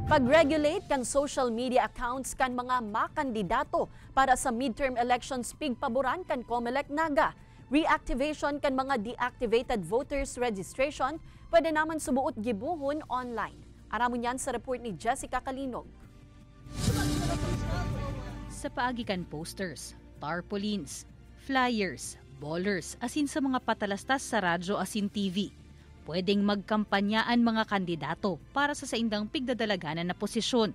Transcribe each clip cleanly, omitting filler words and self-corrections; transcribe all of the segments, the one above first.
Pag-regulate kan social media accounts kan mga makandidato para sa midterm elections pigpaboran kan COMELEC Naga. Reactivation kan mga deactivated voters registration pwede naman subuot gibuhon online. Aramon yan sa report ni Jessica Kalinog. Sa paagikan posters, tarpaulins, flyers, ballers asin sa mga patalastas sa radyo asin TV, pwedeng magkampanyaan mga kandidato para sa saindang pigdadalaganan na posisyon.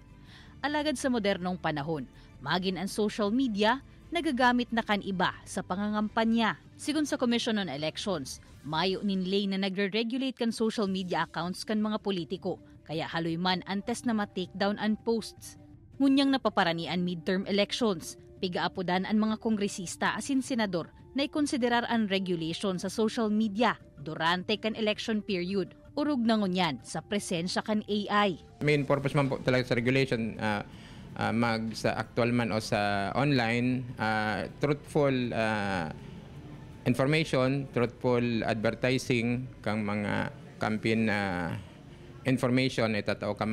Alagad sa modernong panahon, magin ang social media nagagamit na kan iba sa pangangampanya. Sigun sa Commission on Elections, mayo ninlay na nagre-regulate kan social media accounts kan mga politiko, kaya haloy man antes na ma-takedown ang posts. Ngunyang napaparanian midterm elections, pigaapodan ang mga kongresista asin senador na ikonsiderar ang regulation sa social media durante kan election period. Urog na ngunyan sa presensya kan AI. Main purpose man po talaga sa regulation, sa actual man o sa online, truthful information, truthful advertising kang mga campaign information itatao ka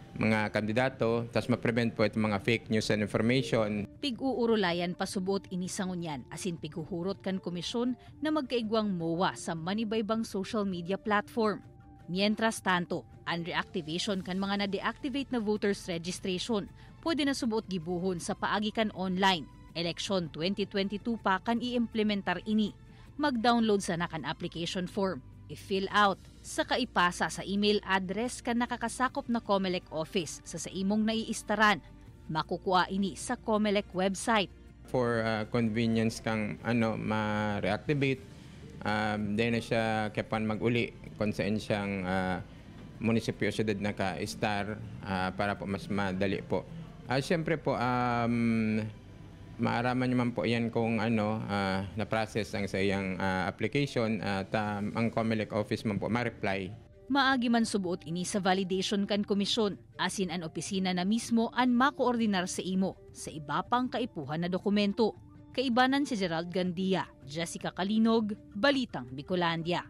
mga kandidato, tas ma-prevent po itong mga fake news and information. Pig-uurulayan pasubot inisangunyan asin piguhurot kan komisyon na magkaigwang MOA sa manibaybang social media platform. Mientras tanto, ang reactivation kan mga na-deactivate na voters registration pwede na subuot gibuhon sa paagikan online. Election 2022 pa kan i-implementar ini. Mag-download sa nakan application form, i-fill out, saka ipasa sa email address kan nakakasakop na COMELEC office sa imong naiistaran. Makukuha ini sa COMELEC website. For convenience kang ma-reactivate, then na siya kapan mag-uli kung saan siyang munisipyo syudad naka-star para po mas madali po. Siyempre po, maaraman naman po yan kung na-process ang sa iyang application at ang COMELEC office man po ma-reply. Maagi man subuot ini sa validation kan komisyon, asin an opisina na mismo an makoordinar sa imo sa iba pang kaipuhan na dokumento. Kaibanan si Gerald Gandia, Jessica Kalinog, Balitang Bicolandia.